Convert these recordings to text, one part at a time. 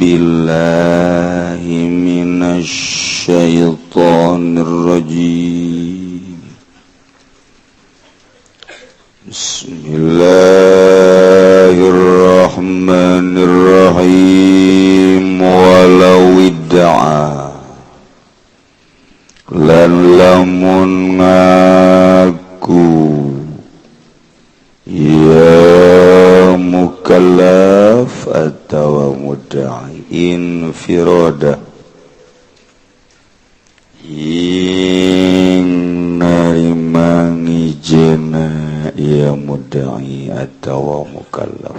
billahi minasyaitonir rajim. Bismillahirrahmanirrahim. Walau idda'a lan lamun ngaku ya mukallaf atau mudda'i infirada ing narima ngijena ya mudda'i atau mukallaf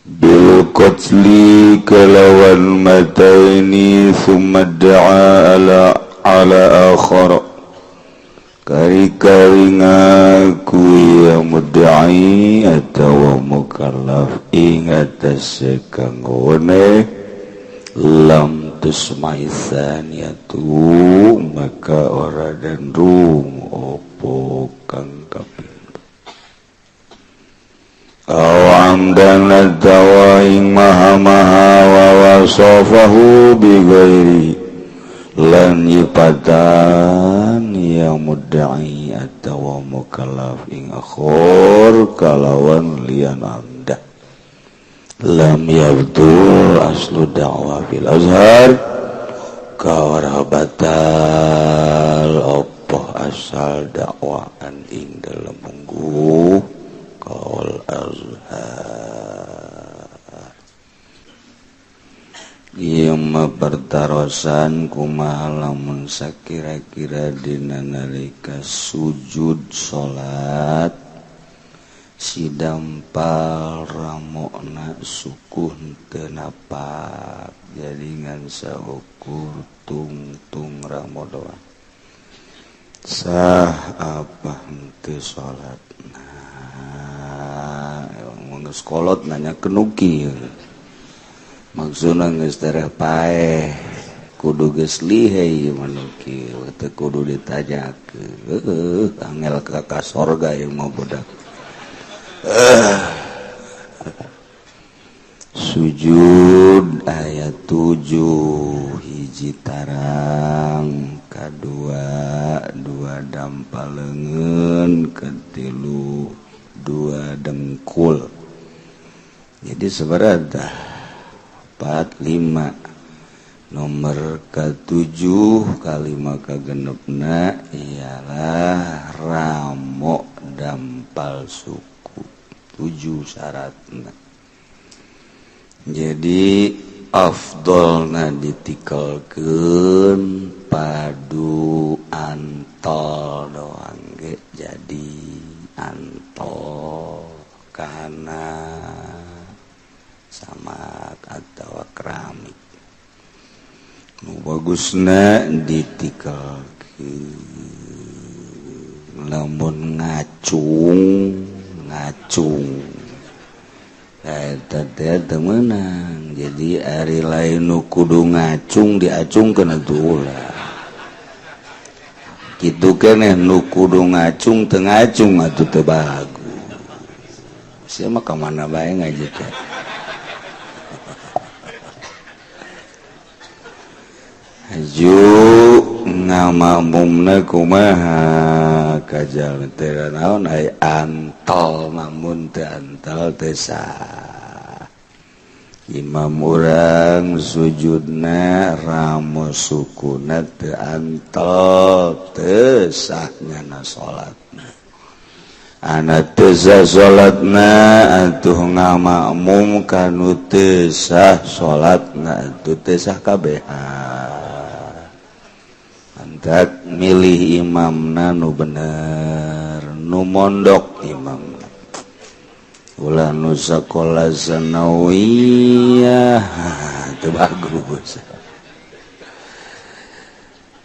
bil qatli kalawan mataini thumma da'a ala akhar kari-kari ngaku ya mudda'i atau mukallaf ing atas kanggone lam tusmai tsaniyatu maka ora dan rum opo kang kapindo awam dan atawa ing maha-maha wa wasafahu bighairi lan yipatan yang mudda'i atau mukallaf ing akhor kalawan lian amdah lam yabdul aslu da'wa fil azhar kawarhabatal opoh asal dakwaan ing dalam munggu kaul azhar Yama pertarosan kumaha lamun sakira-kira dina nalika sujud salat si dampal ramokna sukuh teu napak jadi ngan saukur tung ramo doang sah apa henteu salatna geus kolot nanya kenuki maksudna geus tereh paeh kudu geus lihai manuki teu kudu ditanyakeun angel ka sorga yang mau budak sujud ayat 7 hiji tarang kadua dua dampaleungeun katilu dua dengkul jadi seberapa 4, 5 nomor ke-7 kalimat kagenepna ialah ramo dampal suku 7 syaratna jadi afdolna ditikelkeun padu antol doang ge jadi antol kana samak atau keramik nu bagusna ditikeulkeun lamun ngacung eta teh teu meunang jadi ari lain nu kudu ngacung diacungkeun atuh ulah kitu keneh nu kudu ngacung teu ngacung atuh teu bagus sia mah ka mana bae ngaji teh aju ngamakmumna kumaha kajal teh naon ai antol namun teu antol teu sah imam urang sujudna ramo sukuna teu antol teu sah nyana salatna ana teu sah salatna atuh ngamakmum kanu teu sah salatna atuh teu sah kabehan tak milih imamna nu bener nu mondok imamna ulah nu sakola sanawiyah teu bagus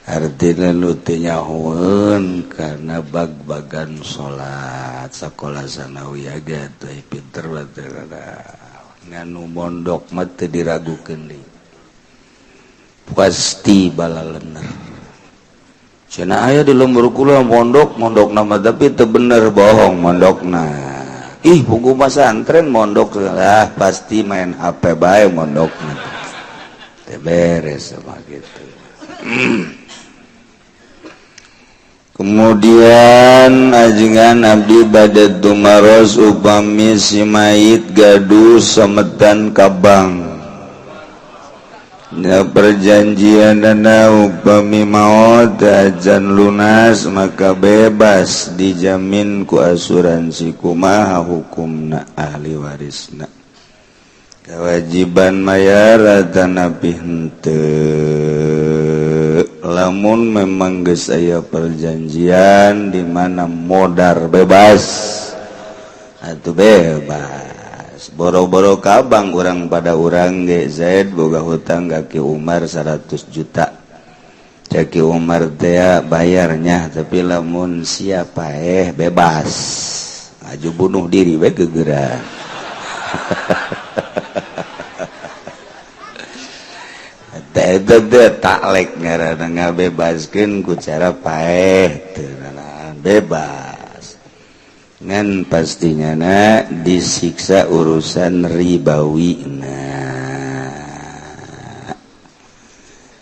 artina nu teu nyahoeun kana bag-bagan salat sakola sanawiyah ge teh pinter bae ngan nu mondok mah teu diragukeun deui pasti balaleuneur cenah aya di lembur kula mondok nama tapi teu bener bohong mondokna ih buku pesantren mondok lah pasti main HP bae mondok teh beres sama gitu. Kemudian ajengan abdi bade tumaros upami si mayit gaduh sametan kabang ya perjanjian dana upami maut ajan lunas maka bebas dijamin ku asuransi kumaha hukumna ahli warisna kewajiban mayar tanapi henteu lamun memang geus aya perjanjian di mana modar bebas atuh bebas boro-boro kabang urang pada urang ge Zaid boga hutang ka Ki Umar 100 juta Ki Umar teh bayarnya tapi lamun siapa bebas aju bunuh diri we gegeran taklek ngaranna ngabebaskeun ku cara paeh teu bebas ngan pastinya disiksa urusan ribawi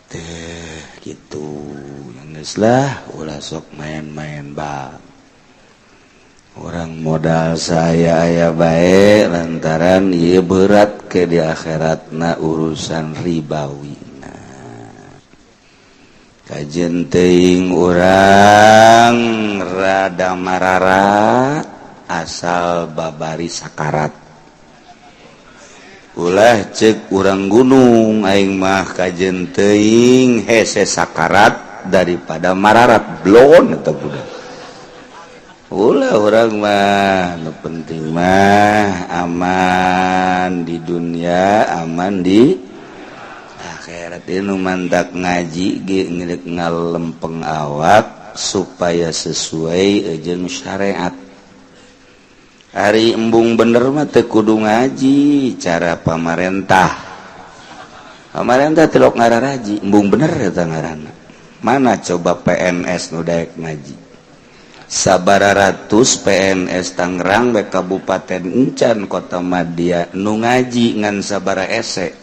teh gitu geus lah ulah sok main-main bang orang modal saya aya bae lantaran ieu berat ke di akhiratna urusan ribawi kajen teuing urang rada mararat asal babari sakarat ulah cek urang gunung aing mah kajen teuing hese sakarat daripada mararat blon eta budak ulah urang mah nu penting mah aman di dunia aman di akhirat nu mantak ngaji ge ngeuleuh ngalempeng awak supaya sesuai jeung syariat. Ari embung bener mah teu kudu ngaji cara pamarentah. Pamarentah telok ngararaji, embung bener eta ngaranna. Mana coba PNS nu daek ngaji. Sabaratus PNS Tangerang we Kabupaten Encan Kota Madia nu ngaji ngan sabara ese.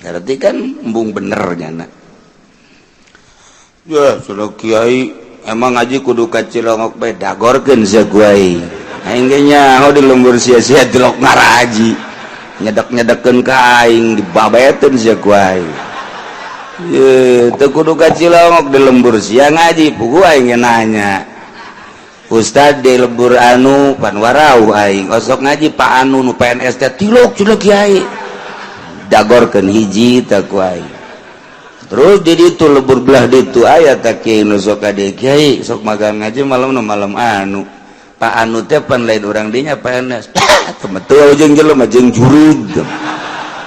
Berarti kan embung bener nyana. Ya, sudah kiai emang ngaji kudu ka Cilongok bae dagorkeun zaguai. Aing ge nyaho di lembur sia-sia delok ngaraji. Nyedek-nyedekeun ka aing dibabeteun zaguai. Ye, teu kudu ka Cilongok di lembur sia ngaji pugu aing nanya. Ustad di lembur anu panwarau aing osok ngaji Pak anu nu PNS teh tilok cenah kiai. Dagorkeun hiji tak kuai terus jadi itu lebur belah ditu aya tak kiai nu sok ade kiai sok magang ngaji malam anu Pak anu teh pan lain urang dinya PNS teu jeung jelema jeung jurig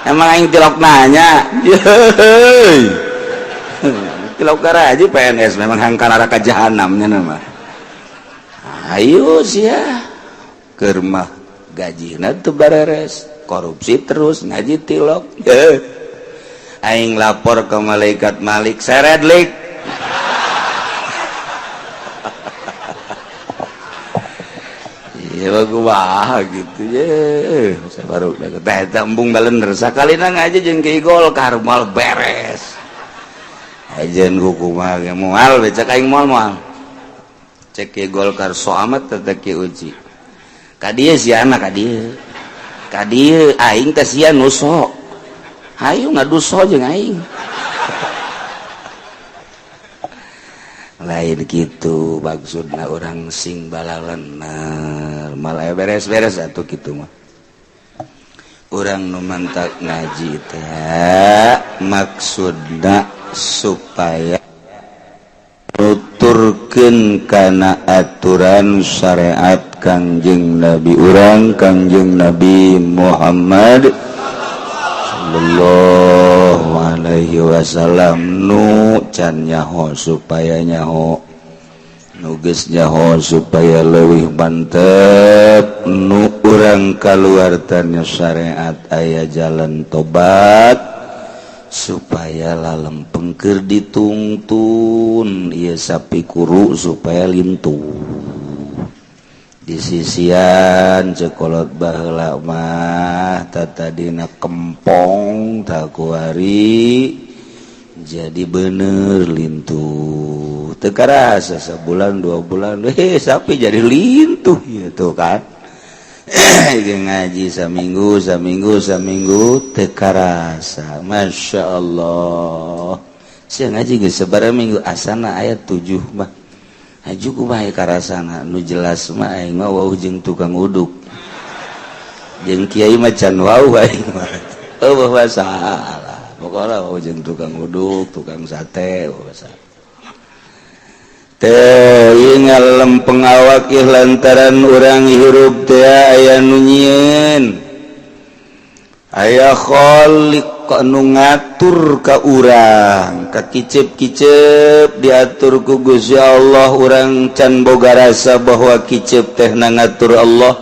emang aing tilok nanya yeuy tilok karaji PNS memang hangkal neraka jahanam nya mah ayo sia keur mah gajina teu bareres korupsi terus ngaji tilok aing lapor ke malaikat Malik seredlik iya kumaha gitu ye sabaru teh embung balender sakalina ngaji jeung Ki Golkar moal beres ajeun kumaha ge moal becak aing moal cek Ki Golkar so amat teh Ki Uci ka dieu si anak ka dieu kadieu aing teh sia nuso hayu ngaduso jeung aing lain kitu maksudna urang sing balaleuneur malah beres-beres atuh kitu mah urang nu mantak ngaji teh maksudna supaya nuturkeun kana aturan syariat Kangjeng Nabi urang Kangjeng Nabi Muhammad sallallahu alaihi wasallam nu can nyaho supaya nyaho nu geus nyaho supaya leuwih mantep nu urang kaluartana syariat aya jalan tobat supaya lalempeng keur ditungtun ieu sapi kuru supaya lintuh di sisian cekolot baheula mah tatadina kempong takuari jadi bener lintuh teu karasa sebulan 2 bulan sapi jadi lintuh gitu kan ngaji saminggu teu karasa Masya Allah sia ngaji geus sabaraha minggu asana ayat 7 mah aju kumaha karasana nu jelas mah aing mah wau jeung tukang uduk jeung kiai mah can wau aing mah eueuh masalah pokona wau jeung tukang uduk tukang sate basa teu ieu ngalempeng awak ieu lantaran urang hirup teh aya nu nyieun aya khaliq anu ngatur ka urang ka kicep-kicep diatur ku Gusti Allah urang can boga rasa bahwa kicep teh na ngatur Allah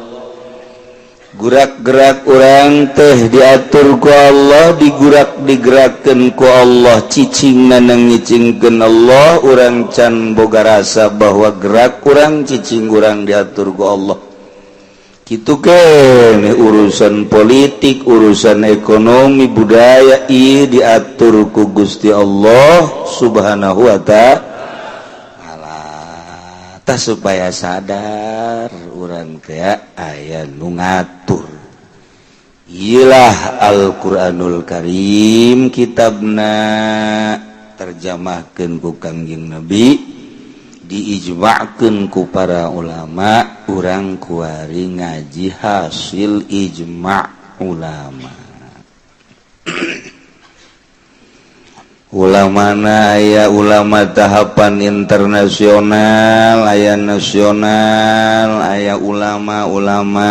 gurak-gerak urang teh diatur ku Allah digurak-digerakkeun ku Allah cicingna ngicingkeun Allah urang can boga rasa bahwa gerak urang cicing urang diatur ku Allah kitu keneh urusan politik urusan ekonomi budaya ieu diatur ku Gusti Allah Subhanahu wa ta'ala tah supaya sadar urang teh aya nu ngatur ieulah Al-Qur'anul Karim kitabna terjemahkeun ku Kangjeng Nabi diijma'keun ku para ulama urang kuari ngaji hasil ijma' ulama ulamana aya ulama tahapan internasional aya nasional aya ulama-ulama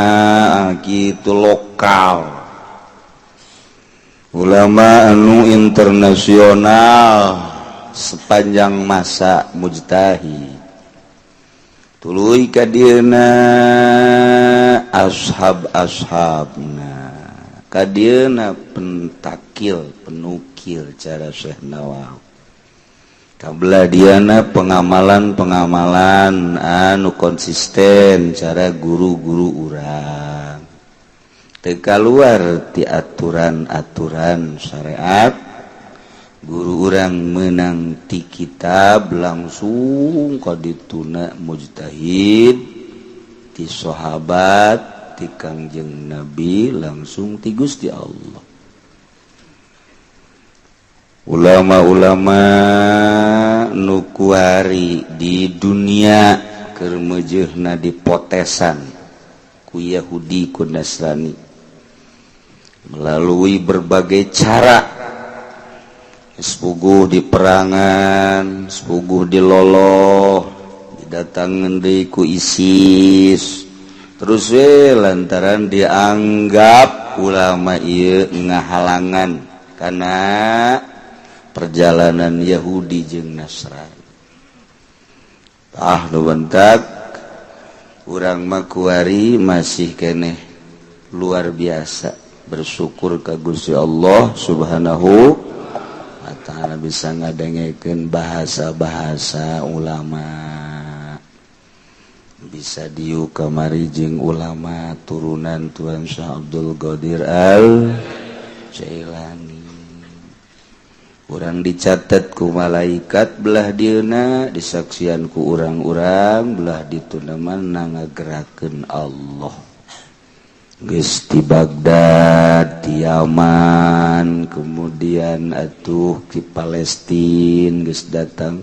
kitu lokal ulama anu internasional sepanjang masa mujtahid tuluy ka dieuna ashab-ashabna ka dieuna pentakil penukil cara Syekh Nawawi kabelah diana pengamalan-pengamalan anu konsisten cara guru-guru urang teu kaluar ti aturan-aturan syariat guru urang menang ti kitab langsung kadituna mujtahid ti sahabat ti Kangjeng Nabi langsung ti Gusti Allah ulama-ulama nu kuari di dunia keur meujeuhna dipotesan ku Yahudi ku Nasrani melalui berbagai cara sepuguh di perangan, sepuguh di loloh, didatangan deui ku ISIS. Terus lantaran dianggap ulama ieu ngahalangan kana perjalanan Yahudi jeung Nasrani. Nu bentak urang mah kuari masih keneh luar biasa bersyukur ka Gusti Allah Subhanahu ta'ala bisa ngadengekeun bahasa-bahasa ulama bisa diu kamari jeung ulama turunan Tuan Syekh Abdul Qadir Al-Jailani urang dicatat ku malaikat belah dieuna disaksian ku urang-urang belah dituna mana ngagerakeun Allah geus di Baghdad, di Yaman, kemudian atuh di Palestina geus datang,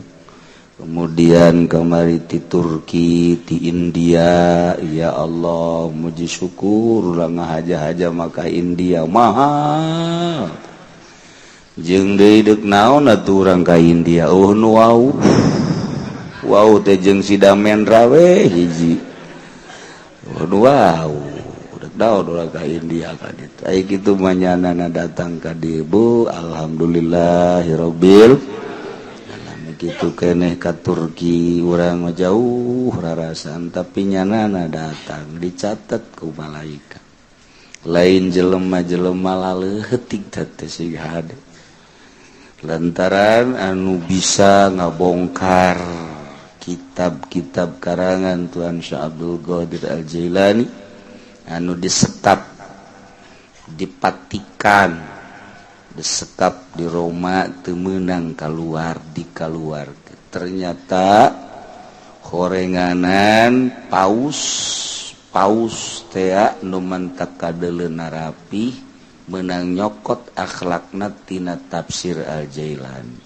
kemudian kemari di Turki, di India, ya Allah, muji syukur ulah ngahaja-haja maka India mahal. Jeung deui deuk naon atuh urang ka India, nu wau. Wau teh jeung si Damendra we hiji. Nu wau. Daud orang ke India kan itu. Ai kitu manyanana datang ka dieu bu, alhamdulillahirabbil alamin kitu keneh ka Turki urang mah jauh rarasan tapi nyanana datang dicatat ku malaikat. Lain jelema-jelema laleutik teh siga hade. Lantaran anu bisa ngabongkar kitab-kitab karangan Tuan Syekh Abdul Qadir Al-Jailani anu disetap dipatikan disekap di Roma teu meunang keluar dikaluarkeun. Ternyata horenganan paus teh nu mantak kadeleuna rapi meunang nyokot akhlakna tina tafsir Al-Jailani.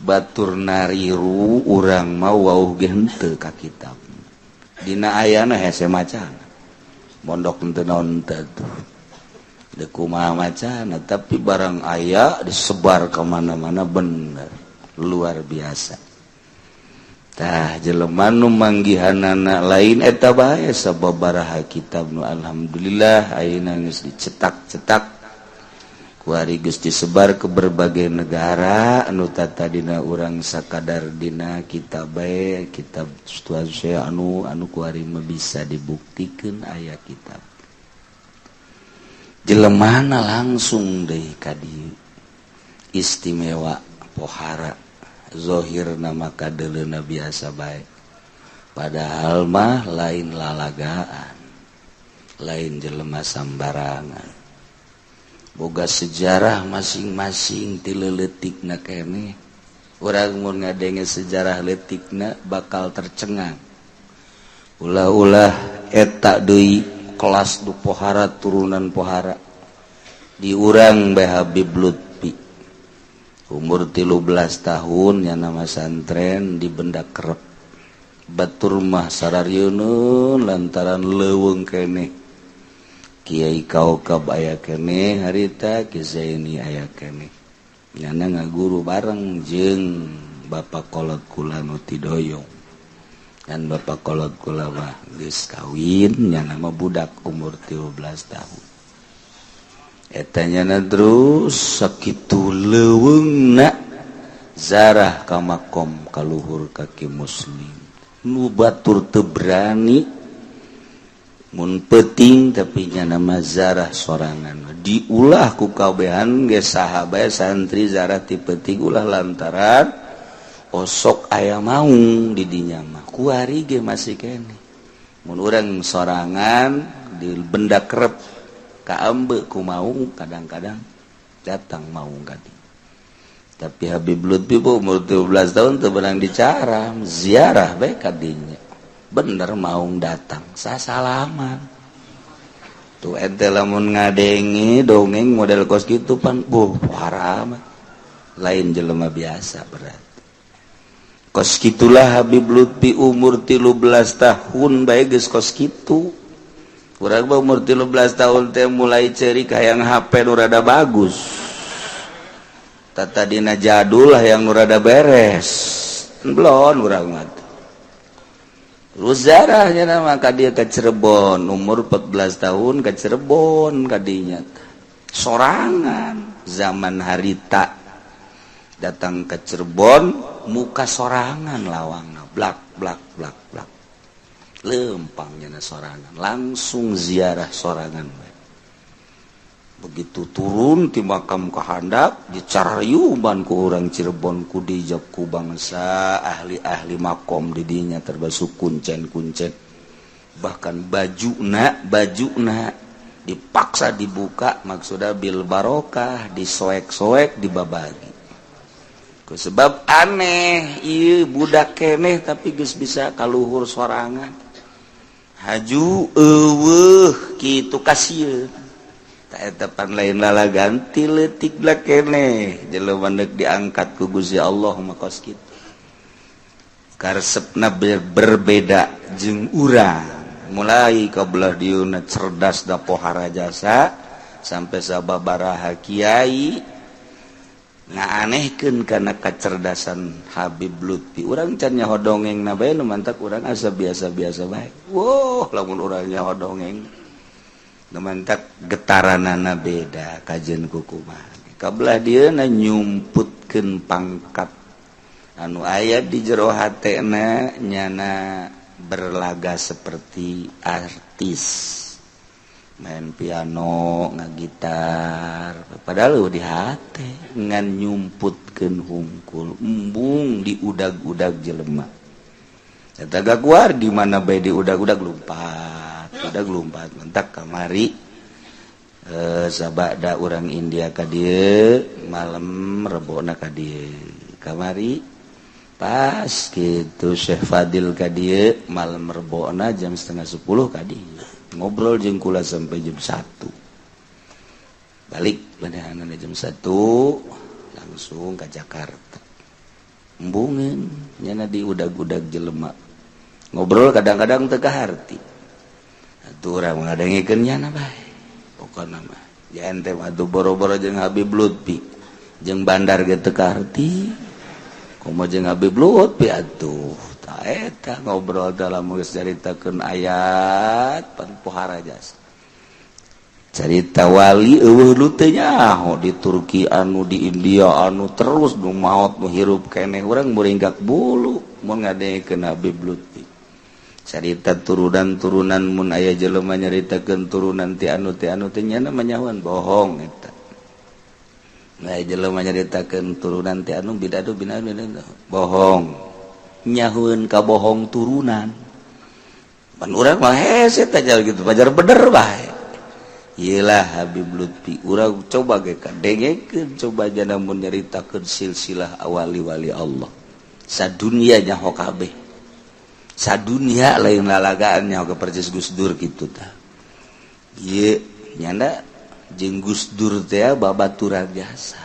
Batur nariru urang mau wauh ge henteu ka kitab. Dina ayana hese macana. Mondok henteu naon teh tuh. Deuk kumaha macana tapi barang aya disebar ka mana-mana bener. Luar biasa. Tah jelema nu manggihanana lain eta bae sababaraha kitab nu alhamdulillah ayeuna geus dicetak-cetak ku ari geus disebar ke berbagai negara anu tata dina urang sakadar dina kitab bae kitab Tuan Syekh anu ku ari mah bisa dibuktikeun aya kitab. Jelemana langsung deui ka dieu istimewa pohara zahir nama kadeleuna biasa bae padahal mah lain lalagaan lain jelema sambarangan boga sejarah masing-masing ti leuletikna keneh urang mun ngadenge sejarah leutikna bakal tercengang ulah-ulah eta deui kelas du pohara turunan pohara di urang bae Habib Lutfi umur 13 tahun yang nama santren di Benda Kerep batur mah sararieun lantaran leuweung keneh Kiai Kaukab aya keneh harita Ki Zaini aya keneh nyana ngaguru bareng jeung Bapak Kolot kula nu ti Doyong kan Bapak Kolot kula mah geus kawin nyana mah budak umur 13 tahun etanyana terus sakitu leuweungna zarah ka makom kaluhur kaki muslim nu batur teu berani mun peuting tapi nya nama zarah sorangan diulah ku kabehan ge saha bae santri zarah ti peuting ulah lantaran osok aya maung di dinya mah ku ari ge masih keneh mun urang sorangan di Benda Kerep kaambe ku maung kadang-kadang datang maung kadi tapi Habib Lutfi umur 17 tahun teu beunang dicara ziarah bae kadinya bener maung datang sasalaman tuh ente lamun ngadenge dongeng model kos kitu pan parah mah lain jelema biasa berat kos kitulah Habib Lutfi umur 13 tahun bae geus kos kitu. Urang mah umur 13 tahun teh mulai ceurik hayang HP nu rada bagus. Tata dina jadul hayang nu rada beres. Belon urang mah. Terus zarahnya nama ka dieu ka Cirebon, umur 14 tahun ka Cirebon kadinya. Sorangan zaman harita. Datang ke Cirebon muka sorangan lawangna blak blak blak blak. Lempang nyana sorangan langsung ziarah sorangan begitu turun ti makam kahandap dicarariuban ku urang Cirebon ku dijab ku bangsa ahli-ahli makom di dinya termasuk kuncen-kuncen bahkan bajuna dipaksa dibuka maksudnya bil barokah disoek-soek dibabagi ku sebab aneh ieu budak keneh tapi geus bisa kaluhur sorangan haju eueuh kitu kasieun ta eta pan lain lalagan ti leutik da keneh jelema neuk diangkat ku Gusti Allah mah kos kitu karesepna berbeda jeung urang mulai ka belah dieuna cerdas da pohara jasa sampai sababaraha kiai ngaanehkeun kana kacerdasan Habib Lutfi urang can nyaho dongengna bae nu mantak urang asa biasa-biasa bae woh lamun urang nyaho dongeng nu mantak getaranana beda kajeun kukumaha kabelah dieuna nyumputkeun pangkat anu aya di jero hatena nyana berlaga seperti artis main piano ngagitar padahal di hate ngan nyumputkeun hungkul embung di udag-udag jelema Eta keluar di mana bae di udah lompat mentak kamari sabada orang India ka dieu malam rebona ka dieu kamari pas gitu Syekh Fadil ka dieu malam rebona jam 9:30 ka dieu ngobrol jeung kula sampai jam 1 balik beneran jam 1 langsung ke Jakarta embungin nyana di udag-udag jelema ngobrol kadang-kadang teu kaharti atuh urang ngadengikeun nyana bae pokona mah jan teh atuh boro-boro jeung Habib Lutfi jeung bandar ge teu kaharti kumaha jeung Habib Lutfi atuh ta eta ngobrol dalam geus caritakeun ayat pan pohara jasa carita wali eueuh lu teu nyaho di Turki anu di India anu terus nu maot nu hirup keneh urang muringgak bulu mun ngadengkeun Habib Lutfi carita turunan mun aya jelema nyaritakeun turunan ti anu teh nya manyahoan bohong eta aya jelema nyaritakeun turunan ti anu bidadu bohong nyahoeun ka bohong turunan pan urang mah hese teh gitu pajar bener bae. Iyalah Habib Lutfi urang coba ge kadengekeun coba jana mun nyaritakeun silsilah wali-wali Allah sadunya nyaho kabeh sadunya lain lalagaan nyaho percis Gus Dur kitu tah ieu nyanda jeung Gus Dur teh babaturan jasa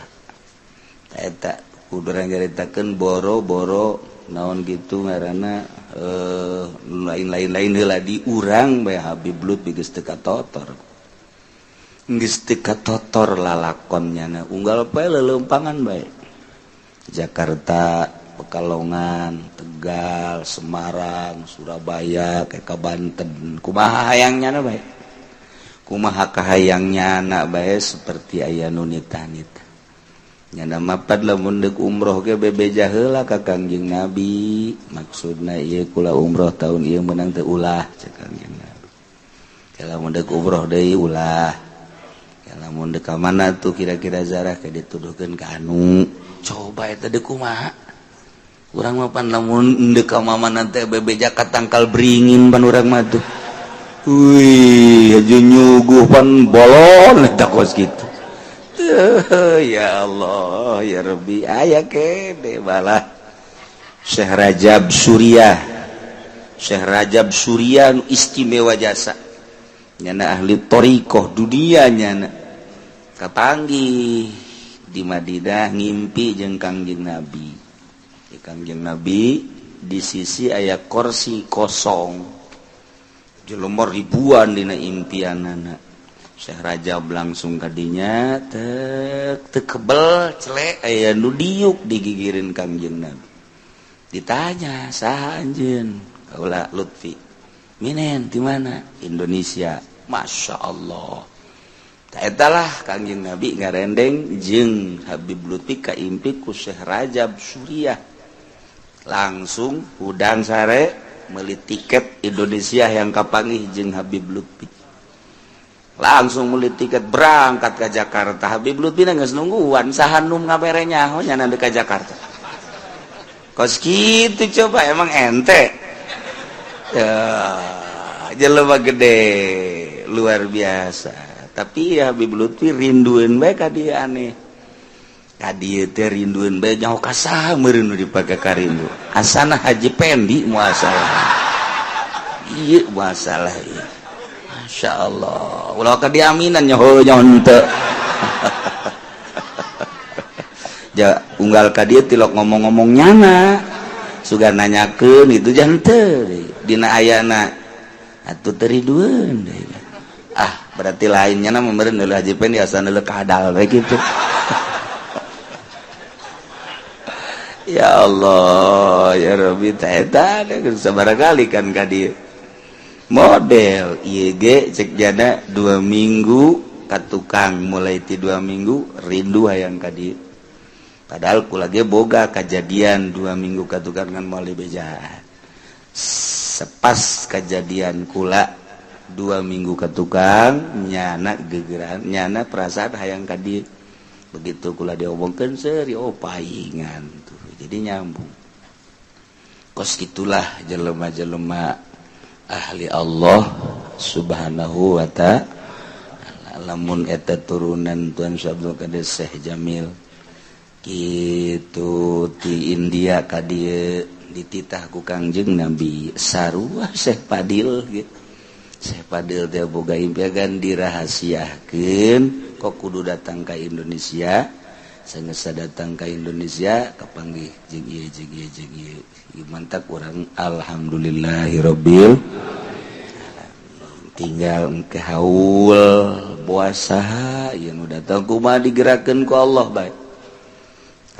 tah eta kudu nyaritakeun boro-boro naon gitu ngaranna lain-lain heula di urang bae Habib Lutfi geus teu katotor geus teu katotor lalakonnya unggal poe leuleumpangan bae Jakarta, Pekalongan, Tegal, Semarang, Surabaya, kayak ka Banten kumaha hayangnya bae kumaha kahayangnya bae seperti aya nu nita-nita nyana mapad lamun deuk umroh ge bebeja heula ka Kangjeng Nabi maksudna ieu kula umroh tahun ieu meunang teu ulah cek Kangjeng Nabi kalau deuk umroh deui ulah lamun deuk ka mana tuh kira-kira zarah ke dituduhkeun ka anu coba eta deuk kumaha urang mah pan lamun deuk ka mamana teh bebeja katangkal beringin pan urang mah tuh wih aju nyuguh pan bolon eta kos kitu ya Allah ya Rabbi aya kene balah Syekh Rajab Surya nu istimewa jasa nyana ahli thariqah dunia nyana kapanggih di Madinah ngimpi jeung Kangjeng Nabi di Kangjeng Nabi di sisi aya kursi kosong jelema ribuan dina impianana Syekh Rajab langsung kadinya teu kebel celek aya nu diuk digigireun Kangjeng Nabi ditanya saha anjeun kaula Lutfi minen di mana Indonesia Masya Allah etalah Kangjeng Nabi ngarendeng jeung Habib Lutfi kaimpi ku Syekh Rajab Surya langsung hudang sare meuli tiket Indonesia yang kapanggih jeung Habib Lutfi langsung meuli tiket berangkat ke Jakarta Habib Lutfi geus nungguan saha nu ngabere nyaho nya deuk ka Jakarta kos kitu coba emang ente jelema gede luar biasa tapi ya Habib Lutfi rindueun bae ka dieu aneh ka dieu teh rindueun bae nyaho ka saha meureun nu dipake ka rindu asana Haji Pendi muasalah ieu muasalah ieu Masya Allah ulah ka diaminan nyaho teu ja unggal ka dieu tilok ngomong-ngomong nyana sugan nanyakeun itu jan teu dina ayana atuh teu rindueun deui berarti lainnya nama meureun heula Haji Pendi asana heula kadal we kitu ya Allah ya Rabbi eta sabaraha kali kan ka dieu model ieu ge cek jana 2 minggu ka tukang mulai ti 2 minggu rindu hayang ka dieu padahal kula ge boga kajadian 2 minggu ka tukang ngan moal bejaan sepas kejadian kula 2 minggu ke tukang nyana gegeran nyana perasaan hayang ka dieu begitu kula diomongkeun seuri paingan tuh jadi nyambung kos gitulah jelema-jelema ahli Allah subhanahu wa ta'ala. Lamun eta turunan Tuan Abdul Qadir Syekh Jamil kitu ti India ka dieu dititah ku Kangjeng Nabi sarua Syekh Fadil gitu. Syekh Fadil teh boga impian dirahasiakeun kok kudu datang ka Indonesia. Sanggeus datang ka Indonesia kapanggih jeung ieu mantap urang alhamdulillahirabbil tinggal engke haul puasa ieu nu datang kumaha digerakkeun ku Allah bae.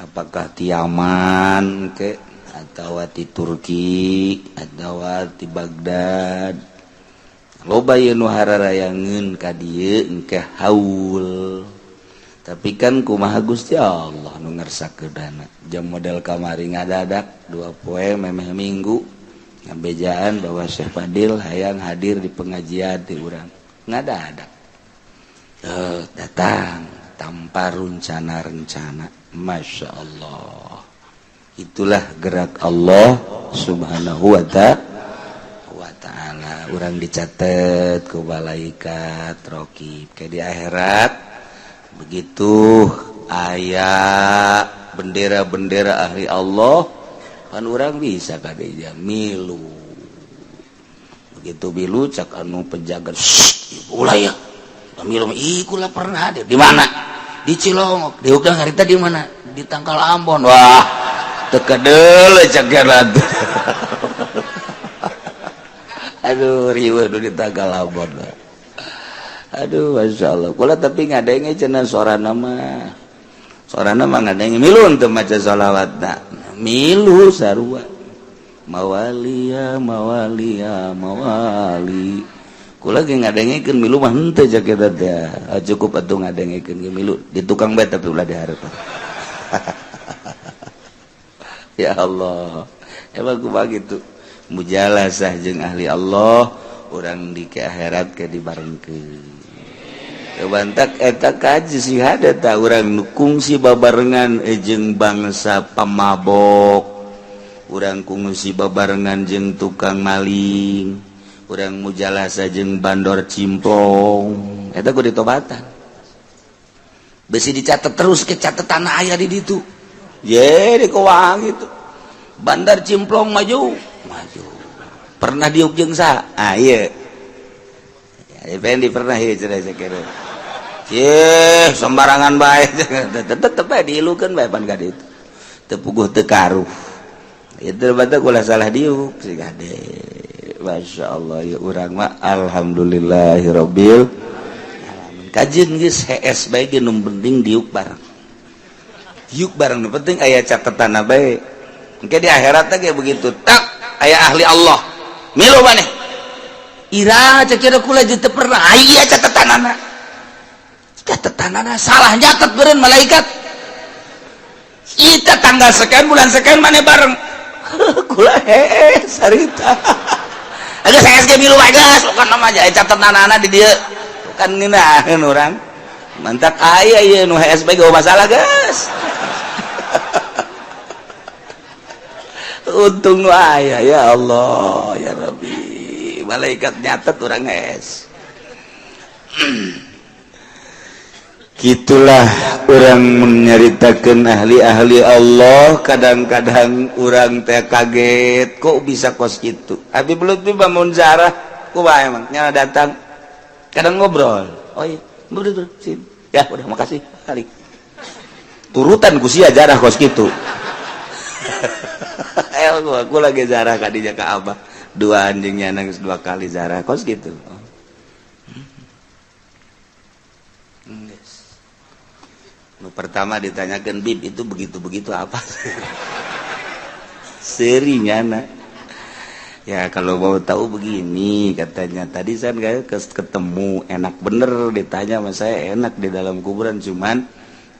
Apakah ti Yaman ke atau ti Turki atau ti Baghdad loba ieu nu hararayangeun ka dieu engke haul. Tapi kan kumaha Gusti Allah nu ngarsakeunana. Jam model kamari ngadadak 2 poe memeh minggu ngabejaan bahwa Syekh Fadil hayang hadir di pengajian ti urang. Ngadadak. Datang tanpa rencana-rencana. Masya Allah. Itulah gerak Allah subhanahu wa ta'ala. Urang dicatet ku malaikat raqib ke di akhirat. Begitu ayat bendera-bendera ahli Allah kan orang bisa kadenya milu. Begitu milu cak anu penjaga ulah ya milu ikulah pernah ada di mana di Cilongok di ukang harita di mana di Tangkal Ambon. Wah teka deuleu cak jalan. Aduh riweuh di Tangkal Ambon. Aduh Masya Allah kula tapi ngadenge cenah sorana mah ngadenge milu teu maca sholawatna milu sarua mawalia mawali kula ge ngadengekeun milu mah henteu jak eta teh cukup atuh ngadengekeun ge milu di tukang bae tapi ulah dihareupan. Ya Allah emang kumaha kitu mujalasah jeung ahli Allah urang di ke akhirat ke dibarengkeun. Bantak eta kaji sihada ta urang nu kungsi babarengan jeung bangsa pamabok, urang kungsi babarengan jeung tukang maling, urang mujalasa jeung bandor cimplong, eta kudu ditobatan. Besi dicatat terus ke catatan aya di ditu. Ye di keuang gitu. Bandar cimplong maju. Pernah diuk jeung sa? Ah ieu. Effendi pernah ya cerai sekere. Yeh sembarangan baik. Tetep bae diilukeun bae pan ka ditu. Teu puguh teu karuh. Itu bata kula salah diuk si gade. Masyaallah ya urang mah alhamdulillahirabbil alamin. Kajeun geus HS bae ge nu penting diuk bareng. Diuk bareng nu penting aya catetanna bae. Engke di akhirat teh begitu. Tak aya ahli Allah. Milu maneh. Ira cakira kula teu pernah aya catatanana salah nyatet beureun malaikat ita tanggal sekian bulan sekian maneh bareng kula sarita geus SG milu wae geus bukan nama aja catatanana di dieu kan ngeunaheun urang mantak aya ieu nu HS bae geuh masalah geus untung nu aya ya Allah ya Rabbi malaikat nyatet orang es. Gitulah orang menyaritakan ahli-ahli Allah kadang-kadang orang teh kaget kok bisa kos gitu. Abi belut bi bangun zarah kumaha emang nyana datang kadang ngobrol. Oh iya betul sini. Ya udah makasih kali. Turutan ku sia jarah kos gitu. Aku lagi zarah kadinya ka Abah. 2 anjingnya nangis 2 kali zarah kos gitu. Nu pertama ditanyakan Bib itu begitu-begitu apa? Serinya nak. Ya kalau mau tahu begini katanya tadi saya ketemu enak bener ditanya sama saya enak di dalam kuburan cuman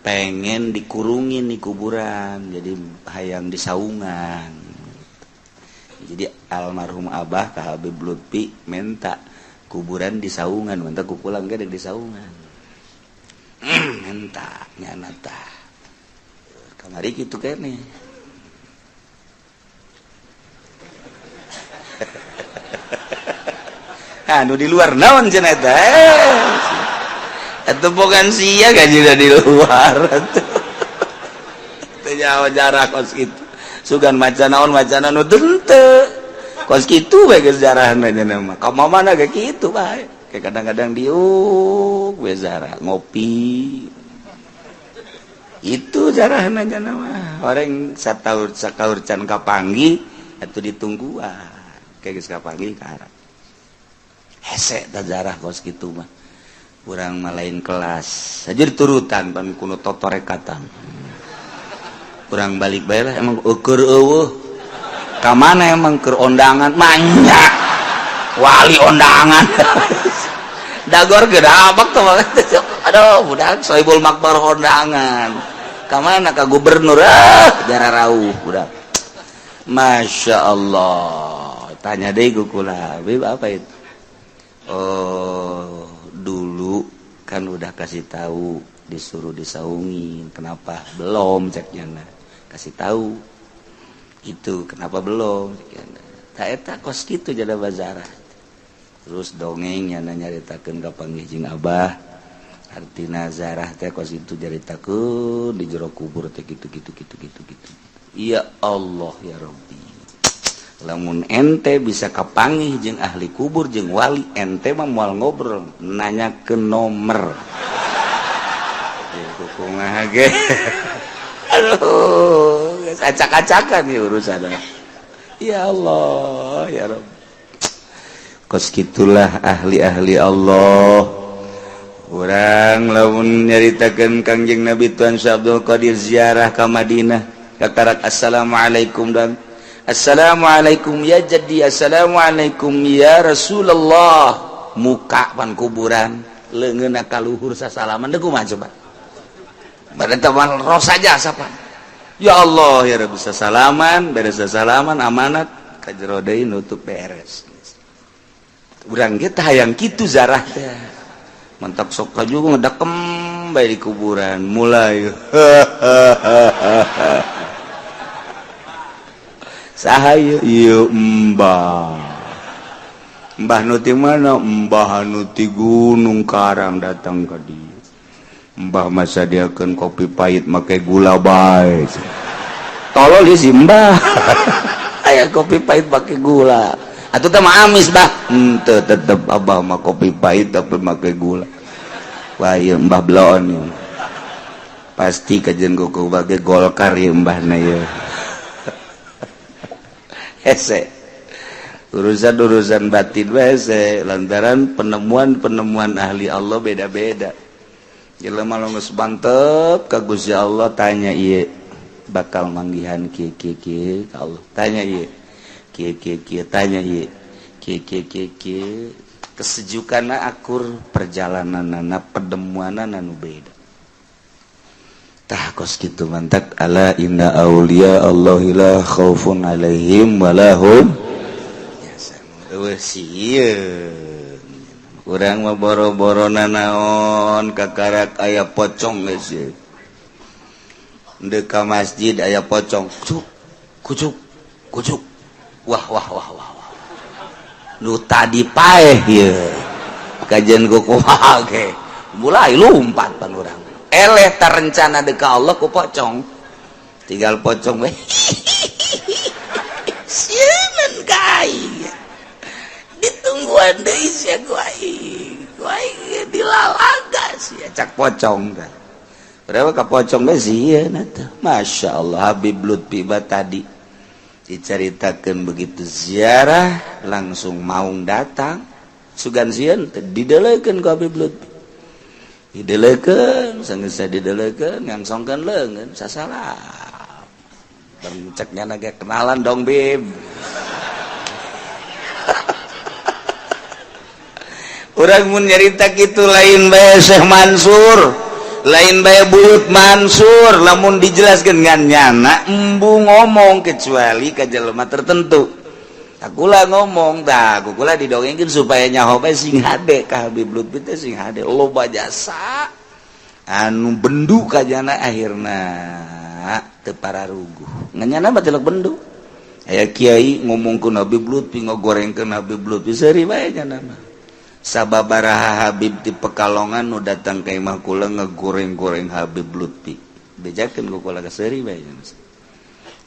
pengen dikurungin di kuburan jadi hayang disaungan. Jadi almarhum Abah ka Habib Lutfi minta kuburan di saungan, minta kupulang ge di saungan. Minta nyana tah. Kamari kitu keneh. anu di luar naon cenah eta atuh bukan sia gajinya di luar teu nyawa jarah kos kitu sugan maca naon macana nu teu kos kitu bae geus jarahna cenah mah ka mamana ge kitu bae kayak kadang-kadang diuk we zarah ngopi itu jarahna cenah mah orang sakaur can kapanggih atuh ditungguan kayak geus kapanggih ka harap hese ta jarah kos kitu mah urang mah lain kelas saja diturutan pan kuno totorekatan urang balik bae lah emang keur eueuh ka mana emang keur ondangan manya wali ondangan dagor gedabak tuh aduh budak soibul makbar ondangan ka mana ka gubernur jarah rauh budak Masya Allah tanya deh kukula beb apa itu oh dulu kan udah kasih tahu disuruh disaungin kenapa belum ceknya kasih tahu itu kenapa belum tak eta kos gitu jada bazarah terus dongeng yang nyaritakeun ka panggih jeung abah artina zarah teh kos itu jaritakeun di jero kubur teh gitu ya Allah ya Rabbi lamun ente bisa kapanggih jeung ahli kubur jeung wali ente mah moal ngobrol nanyakeun nomer kumaha ge aduh geus acak-acakan ya urusan ya Allah ya Rabb kos kitulah ahli-ahli Allah urang lamun nyaritakeun Kangjeng Nabi Tuan Syekh Abdul Qadir ziarah ka Madinah katarak assalamualaikum dan assalamualaikum ya jadi assalamualaikum ya Rasulullah muka pan kuburan leungeunna ka luhur sasalaman deuk kumaha coba bade teman roh saja sapa ya Allah ya Rabbi sasalaman beres sasalaman amanat ka jero deui nutup beres urang ge teh hayang kitu zarah teh mentok sok kaju ngedekem bae di kuburan mulai sahaya ieu mbah nu ti mana mbah nu ti Gunung Karang datang ka dieu mbah mah sadiakeun kopi pahit make gula bae tolol si mbah aya kopi pahit make gula atuh teh mah amis bah henteu tetep abah mah kopi pahit tapi make gula wah ieu mbah bloon pasti kajen kuku bage Golkar ieu mbahna ieu hese urusan batin hese lantaran penemuan ahli Allah beda-beda jelema geus mantep ka Gusti Allah tanya ieu bakal manggihan kieu ka Allah tanya ieu kieu tanya ieu kieu kesejukanna akur perjalananna pedemuanana nu beda tah kos kitu mantak ala inna auliya Allahi la khaufun alaihim walahum eueuh sieun urang mah boro-borona naon kakarak aya pocong geus ye deuk ka masjid aya pocong kucuk wah nu tadi paeh ieu kajian ku kumaha ge mulai lumpat pan urang eleh tarencana deuk ka Allah ku pocong tinggal pocong we sieun kai ditungguan deui sia ku aing dilalagas ya cak pocong teh berapa ka pocong ge sieun atuh masyaallah Habib Lutfi tadi diceritakeun begitu ziarah langsung maung datang sugan sieun didelekeun ku Habib Lutfi didelekeun sanggeus didelekeun ngangsongkeun leungeun sasalam ceknya nage kenalan dong Bib urang mun nyarita kitu lain bae Syekh Mansur lain bae Buyut Mansur lamun dijelaskeun ngan nyana embu ngomong kecuali ka jelema tertentu akula ngomong tah kukula didongengkeun supaya nyaho bae sing hade ka Habib Lutfi teh sing hade loba jasa anu bendu ka jana akhirna teu pararuguh ngan nyana mah teu bendu aya kiai ngomongkeun Habib Lutfi ngogorengkeun Habib Lutfi seuri bae cenah sababaraha Habib di Pekalongan nu datang ka imah kula ngegoreng-goreng Habib Lutfi bejakeun ku kula seuri bae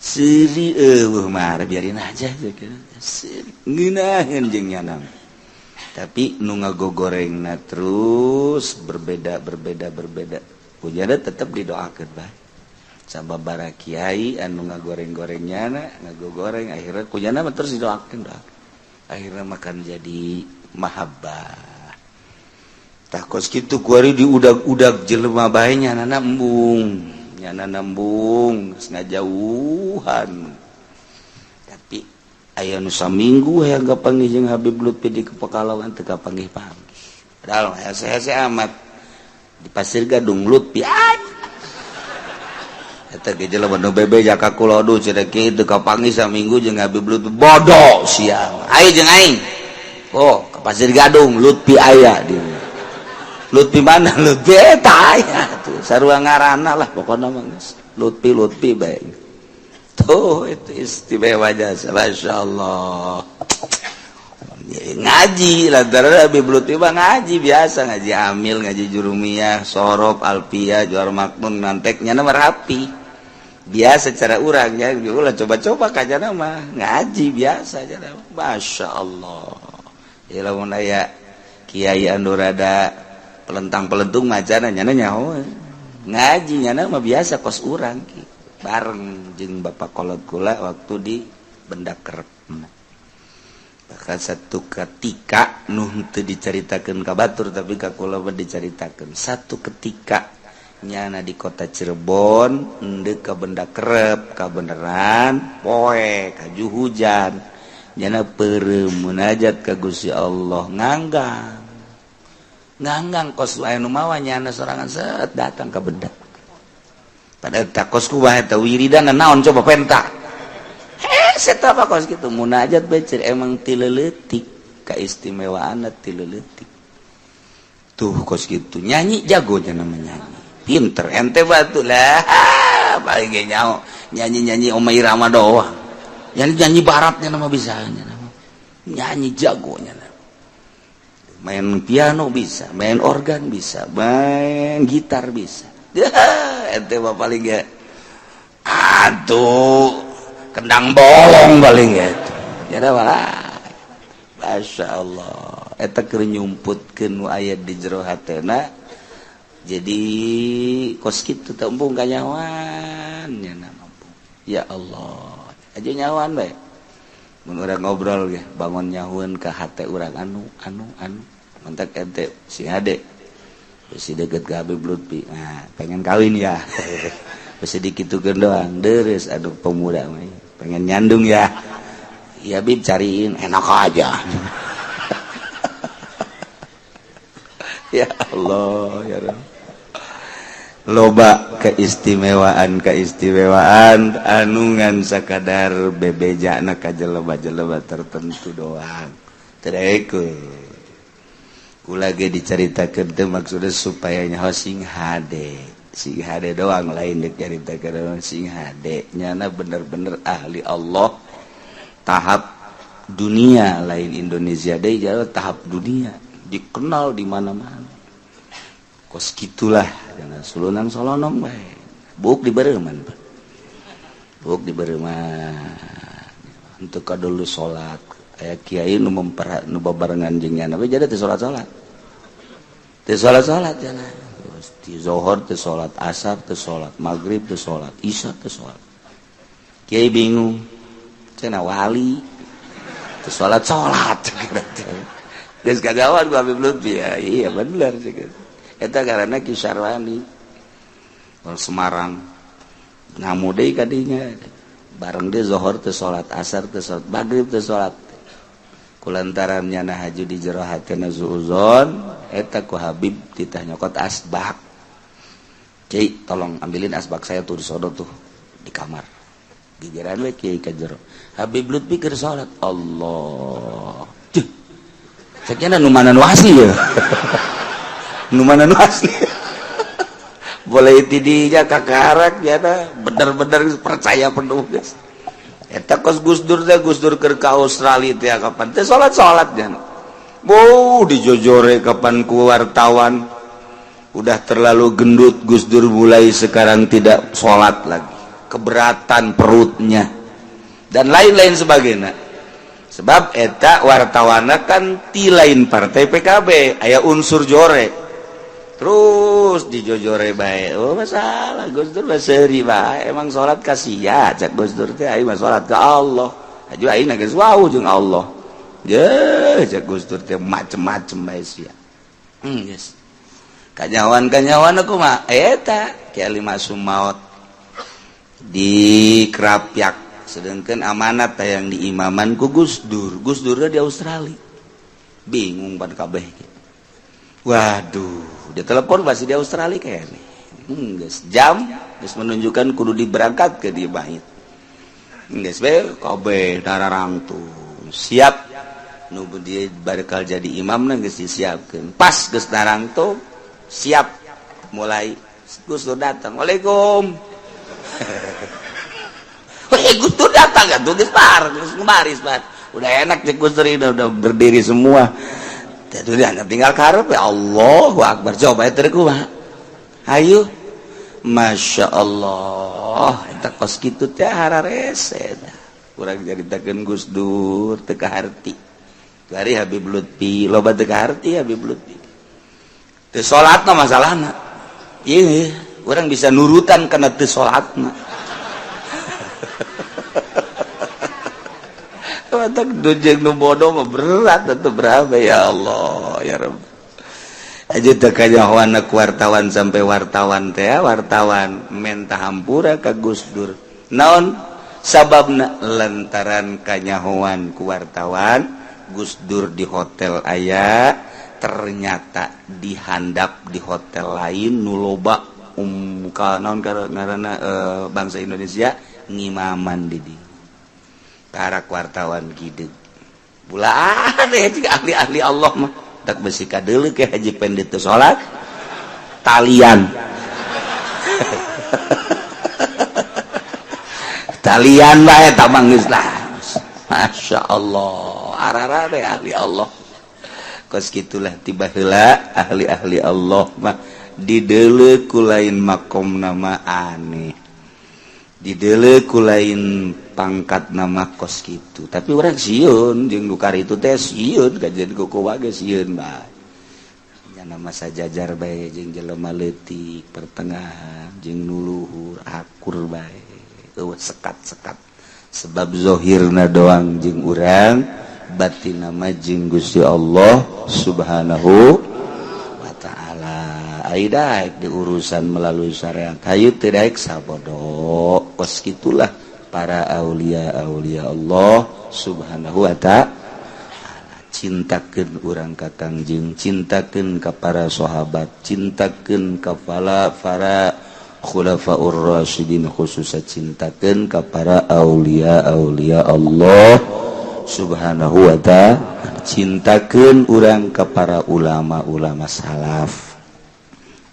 seuri eueuh mah biarin aja ngeunaheun jeung nyana tapi nu ngagogorengna terus berbeda kujana tetap didoakeun bae sababaraha kiai anu ngagoreng-gorengnya ngagogoreng akhirnya kujana mah terus didoakeun akhirnya makan jadi mahabbah tah kos kitu kuari diudag-udag jelema bae nyanana embung geus ngajauhan tapi aya nu saminggu hayang kapanggih jeung Habib Lutfi di Pekalongan teu kapanggih-panggih padahal hese-hese amat di Pasir Gadung Lutfi eta ge jelema nu bebeja ka kulodo cenah kitu kapanggih saminggu jeung Habib Lutfi bodoh siang ai jeung aing oh ke Pasir Gadung Lutfi aya di Lutfi mana Lutfi eta aya tuh sarua ngaranna lah pokona mah geus Lutfi bae tuh itu istimewa jasa masyaallah ngaji lantaran Habib Lutfi mah ngaji biasa ngaji amil ngaji jurumiyah sorof alfiyah juar makmun nanteknya mah rapi biasa cara urang ya ulah coba-coba kajana mah ngaji biasa aja masyaallah ya lamun aya kiai anu rada pelentang-pelentung macana nyana nyaho ngaji nyana mah biasa kos urang ki bareng jeung Bapak Kolot kula waktu di Benda Kerep bahkan satu ketika nu teu dicaritakeun ka batur tapi ka kula mah dicaritakeun satu ketika nyana di kota Cirebon endeu ka Benda Kerep ka beneran poe kaju hujan nyana peureum munajat ka Gusti Allah nganggang kos aya nu mawa nyana sorangan set datang ka Benda pada tak kosku bae eta wiridan naon coba penta eta apa kos kitu munajat becer emang tileleutik kaistimewaanna tileleutik tuh kos kitu nyanyi jago cenah nyanyi pinter ente batu lah paling ge nyaho nyanyi Oma Irama doang nyanyi baratnya nama bisa nyanyi jagonya main piano bisa main organ bisa main gitar bisa ente mah paling ge atuh kendang bolong paling ge ya da masyaallah eta keur nyumputkeun nu aya di jero hatena jadi kos kitu teu empung kanyawan nya ya Allah aja nyawan bae mun urang ngobrol ge bangun nyahueun ka hate urang anu mantak ente si Ade si deket ka Habib Lutfi nah pengen kawin ya sedikit tukeun doang deres aduh pemuda mah pengen nyandung ya ya Bib cariin enak aja ya Allah ya Rabb loba keistimewaan anu ngan sakadar bebejana ka jelema-jelema tertentu doang teu kula ge dicaritakeun teh maksudna supaya nyaho sing hade doang lain dicaritakeun sing hade nyana bener-bener ahli Allah tahap dunia lain Indonesia deui tahap dunia dikenal di mana-mana kos gitulah jangan sulunang solonong bae buk di bereuman untuk kadulu salat aya kiai nu babarengan jeung nyana we jadi teu salat jangan di zuhur teu salat asar teu salat maghrib teu salat isya teu salat kiai bingung cenah wali teu salat geus kagawan ku Habib Lutfi ya iya bener sih eta karana Ki Syarwani Semarang ngamu deui ka dinya bareng dia zuhur teu salat asar teu salat maghrib teu salat kulantaran nyana haju di jero hatena suuzon eta ku Habib titah nyokot asbak Kiai tolong ambilin asbak saya tuh di sono tuh di kamar gigiran we Kiai ka jero Habib Lutfi keur salat Allah sakjana nu mana nu asli ya nu mana nu asli boleh tidinya kakarak ya bener-bener percaya penuh guys eta kos Gusdur teh Gusdur keur ka Australia teh kapan teh salat jan dijojore kapan ku wartawan udah terlalu gendut Gusdur mulai sekarang tidak salat lagi keberatan perutnya dan lain-lain sebagainya sebab eta wartawana kan ti lain partai PKB aya unsur jore terus dijojore bae oh masalah Gusdur baseri bae emang salat ka sia cak Gusdur teh aing mah salat ka Allah aju aing geus wau jeung Allah ye cak Gusdur teh macem-macem bae sia geus kanyawan aku mah eta Ki Ali Masum maot di Krapyak sedangkan amanat yang diimaman ku Gusdur di Australia bingung pan kabeh waduh dia telepon masih di Australia kayaknya geus jam geus menunjukkan kudu diberangkat ke di bait geus bae kabeh dararangtung siap nu dia bakal jadi imamna geus disiapkeun pas geus darangtung siap mulai Gusdur datang Waalaikum Gusdur datang kan tuh geus baris udah enak cek Gusdur udah berdiri semua itu dia tinggal karep ya Allahu Akbar coba eta kumaha ayo Masya Allah eta kos kitu teh hararese urang caritakeun Gusdur teu kaharti gari Habib Lutfi loba teu kaharti Habib Lutfi teu salatna masalahna ieu urang bisa nurutan kana teu salatna watak dujeng nu bodoh mah berat atuh berapa ya Allah ya Rabb aja teh kanyahoan ku wartawan sampai wartawan teh wartawan menta hampura ka Gusdur naon sababna lantaran kanyahoan ku wartawan Gusdur di hotel aya ternyata dihandap di hotel lain nu loba naon ngaranna bangsa Indonesia ngimaman di dieu karak wartawan gideg bulaan ahli-ahli Allah mah tak besi kadeuleu ke haji pendeta salat talian talian bae eta mah geus lah Masya Allah arara deh ahli Allah kos gitulah tiba heula ahli-ahli Allah mah dideuleu ku lain makom nama aneh dideuleu ku lain pangkat nama kos gitu tapi orang sieun jeung dukar itu teh sieun kajian kuku wage sieun bae nya nama sajajar bae jeung jelema leutik pertengahan jeung nuluhur akur bae eueuh sekat-sekat sebab zahirna doang jeung urang batinna mah jeung Gusti Allah Subhanahu wa taala ai daek di urusan melalui syariat hayu teu daek sabodo kos gitulah para aulia-aulia Allah Subhanahu wa ta'ala cintakeun urang ka Kangjeng cintakeun ka para sahabat cintakeun ka para khulafaur rasyidin khususnya cintakeun ka para aulia-aulia Allah Subhanahu wa ta'ala cintakeun urang ka para ulama-ulama salaf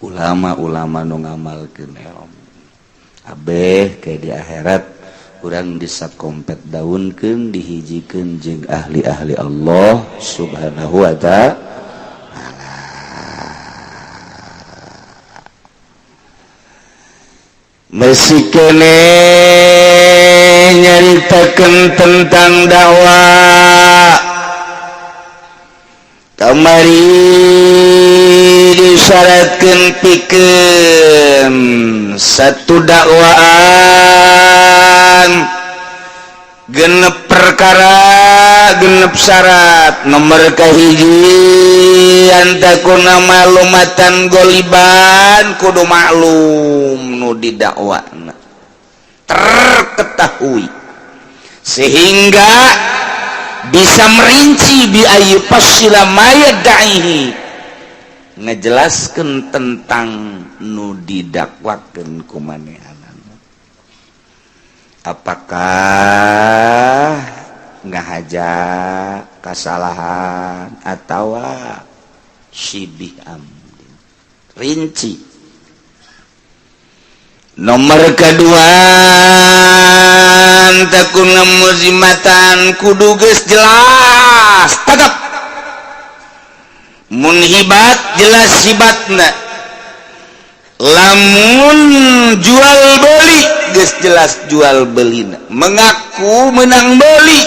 ulama-ulama nu ngamalkeun ilmu abeh ke di akhirat urang disakompet daunkeun dihijikeun jeung ahli-ahli Allah Subhanahu wa ta'ala masih kene nyaritakeun tentang dakwah kamari disyaratkeun pikeun satu dakwaan genep perkara genep syarat nomor kahiji antakuna malumatan goliban kudu maklum nu didakwana terketahui sehingga bisa merinci bi ayu pasila mayadaihi ngejelaskeun tentang nu didakwakeun ku manehanana apakah ngahaja kasalahan atawa syibih amdin rinci Nomor kedua takuna muzimatan kudu geus jelas tetep mun hibat jelas hibatna lamun jual beli geus jelas jual belina mengaku menang beli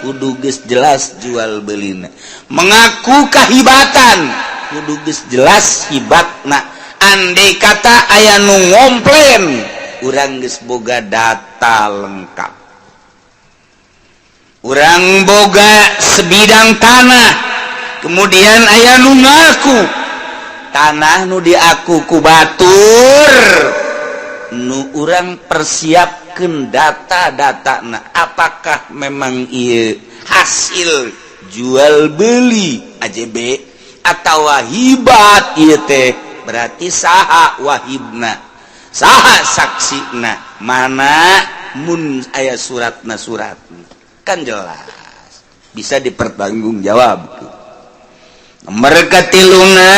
kudu geus jelas jual belina mengaku kahibatan kudu geus jelas hibatna andai kata aya nu ngomplain urang geus boga data lengkap urang boga sebidang tanah kemudian aya nu ngaku tanah nu diaku ku batur nu urang persiapkeun data-datana apakah memang ieu hasil jual beli AJB atau hibat ieu teh berarti saha wahibna saha saksina mana mun aya suratna kan jelas bisa dipertanggungjawab mereka tiluna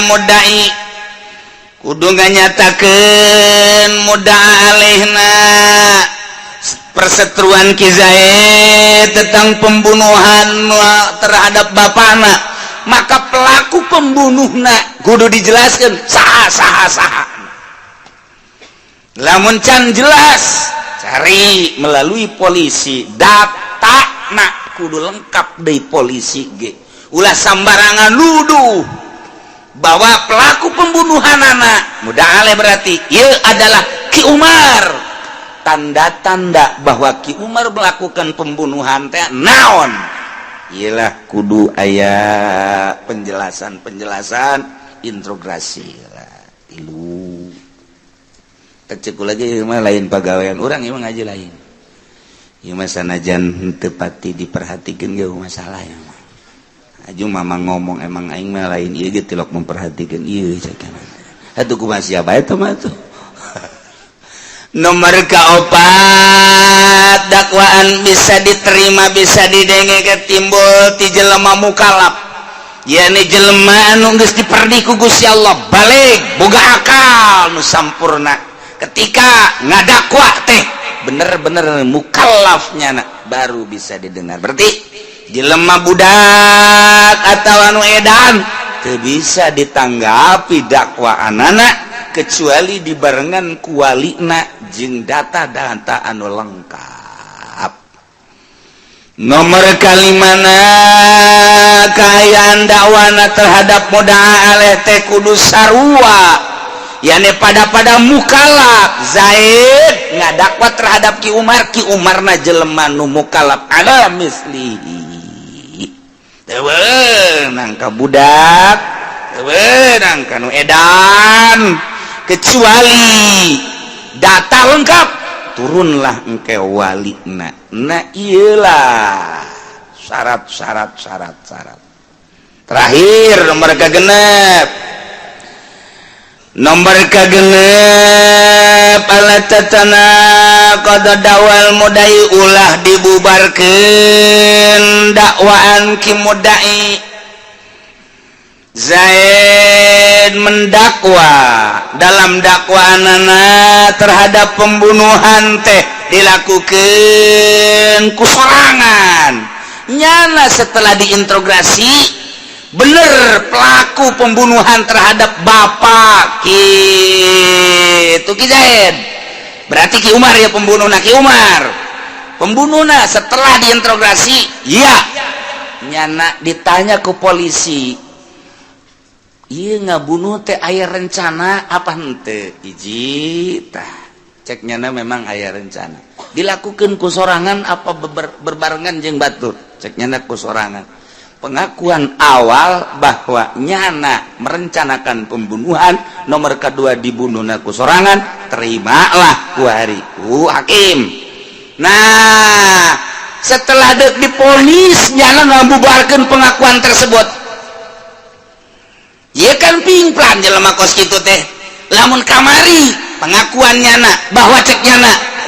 mudai kudu nganyatakeun mudaa alehna perseteruan Ki Zaid tentang pembunuhan terhadap bapana maka pelaku pembunuhna kudu dijelaskan saha lamun can jelas cari melalui polisi data nak kudu lengkap dari polisi ge ulah sambarangan nuduh bahwa pelaku pembunuhan anak mudah ale berarti ieu adalah Ki Umar tanda-tanda bahwa Ki Umar melakukan pembunuhan teh naon ialah kudu aya penjelasan interogasi lah tilu kecekul lagi mah lain pagawean urang ieu ngaji lain ieu mah sanajan teu pati diperhatikeun ge masalahnya mah aju mama ngomong emang aing mah lain ieu ge tilok memperhatikeun ieu sakeuna atuh kumaha siapa eta mah tuh nomor kaopat dakwaan bisa diterima bisa didenge timbul ti jelema mukalaf yakni jelema anu geus diperdi ku Gusti Allah balik boga akal nu sampurna ketika ngadakwa teh bener-bener mukallafnya baru bisa didengar berarti jelema budak atau anu edan teu bisa ditanggapi dakwaanana kecuali dibarengan kualina jeung data-data anu lengkap nomor kalimana kaayaan dakwana terhadap mudaa aleh teh kudu sarua yakni pada mukalaf Zaid ngadakwa terhadap Ki Umarna jelema nu mukalaf ala mislihi teu beunang ka budak teu beunang ka nu edan kecuali data lengkap turunlah engke walina nah iyalah syarat terakhir nomor kagenep alatatana qada dawal mudai ulah dibubarkeun dakwaan Ki mudai Zaid mendakwa dalam dakwaanana terhadap pembunuhan teh dilakukan kusorangan nyana setelah diintrogasi bener pelaku pembunuhan terhadap bapak Ki Zaid berarti Ki Umar ya pembunuhna Ki Umar pembunuhna setelah diintrogasi ya nyana ditanya ke polisi iya ngabunuh teh aya rencana apa henteu hiji tah cek nyana memang aya rencana dilakukan kusorangan apa berbarengan jeung batur cek nyana kusorangan pengakuan awal bahwa nyana merencanakan pembunuhan nomor kedua dibunuhna kusorangan terimalah ku hakim nah setelah diponis nyana ngabubarkeun pengakuan tersebut ya kan pingplan jelema kos kitu teh lamun kamari pengakuannya bahwa ceknya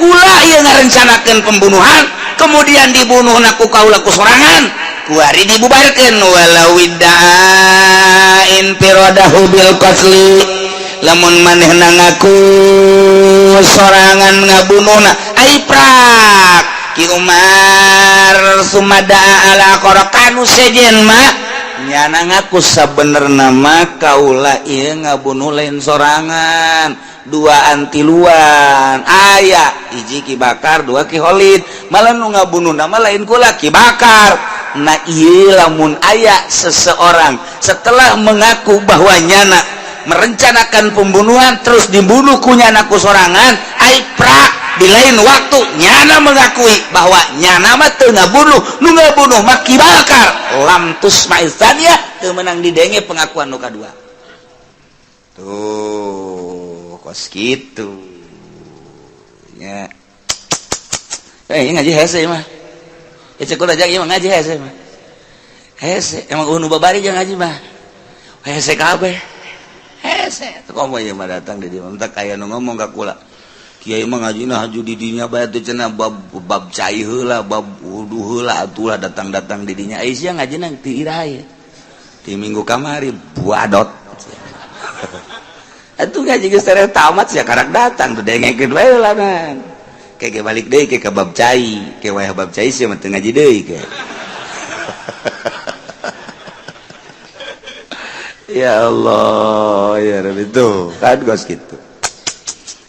ulah ieu ngarencanakeun pembunuhan kemudian dibunuhna ku kaula kusorangan kuari dibubarkeun walau widda'in firadahu bil qatli lamun manehna ngaku sorangan ngabunuhna ai prak ki Umar sumada ala qarakanu sejen mah nyana ngaku sabenerna mah kaula ieu ngabunuh lain sorangan dua antiluan aya hiji Ki Bakar dua Ki Khalid malah nu ngabunuh nama lain kula Ki Bakar. Nah ieu lamun aya seseorang setelah mengaku bahwa nyana merencanakan pembunuhan terus dibunuh ku nyana ku sorangan ai prak di lain waktu nyana mengakui bahwa nyana mah teu ngabunuh nu ngabunuh mah Ki Bakar lam tusma'is tsaniyah teu meunang didenge pengakuan nu kadua tuh kos kitu nya ngaji hese mah cek ulah jang ieu mah ngaji hese mah hese emang nu babari jeung ngaji mah hese kabeh hese teu komo ieu mah datang di dieu mah aya nu ngomong ka kula kiai mah ngajina haju di dinya bae teh cenah bab cai heula bab wudu heula atulah datang-datang di dinya ai sia ngajina teu iraha di minggu kamari buadot atuh ngaji geus tere tamat sia karak datang teu dengekeun wae heula man kege balik deui ke bab cai ke wayah bab cai sia mah teu ngaji deui ke ya Allah ya Rabbi tuh kan gos kitu.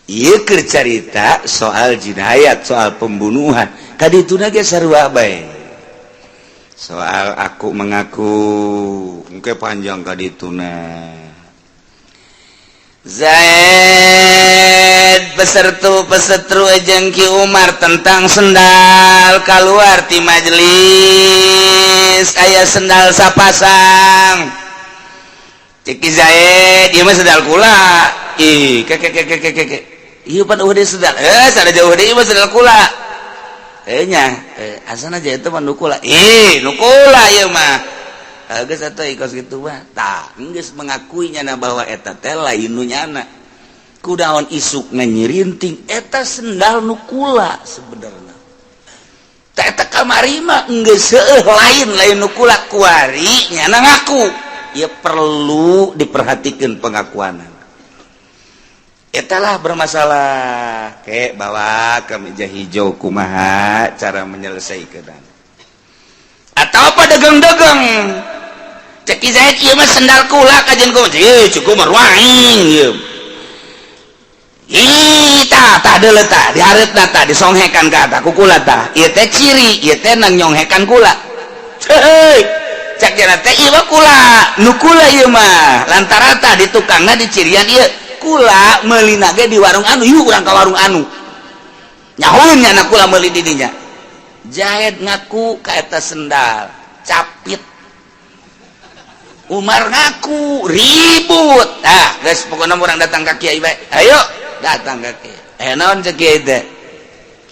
Ieu keur carita soal jinayat, soal pembunuhan. Kadituna ge sarua bae. Soal aku mengaku engke panjang kadituna. Zaid pesertu jeung Ki Umar tentang sendal keluar ti majelis aya sendal sapasang. Cek Zaid ieu mah sendal kula. Ih ke ieu pan eueuh sedal sada jauh deui mah sedal kula nya asana aja itu mah nu kula nu kula ieu mah geus atuh ikos kitu mah tah geus mengakui nyana bahwa eta teh lain nu nyana kunaon isukna nyirinting eta sendal nu kula sebenarnya tah eta kamari mah geus seueuh lain nu kula kuari nyana ngaku ieu perlu diperhatikeun pengakuanan. Etalah bermasalah kayak bawa ke meja hijau kumaha cara menyelesaikan atau apa dagang-dagang cek Zaid ieu mah sendal kula kajen ku cukup marwaing ieu tah deuleu tah dihareutna tah disonghekan ka tah ku kula tah ieu teh ciri ieu teh nang nyonghekan kula heuh cek jana teh ieu mah kula nu kula ieu mah lantaran tah di tukangna dicirian ieu kula meuli nage di warung anu yuk urang ka warung anu nyahoeun nya anak kula meuli di dinya Zaid ngaku ka eta sendal capit Umar ngaku ribut geus pokona urang datang ka kiai bae ayo datang ka kiai naon cek kiai teh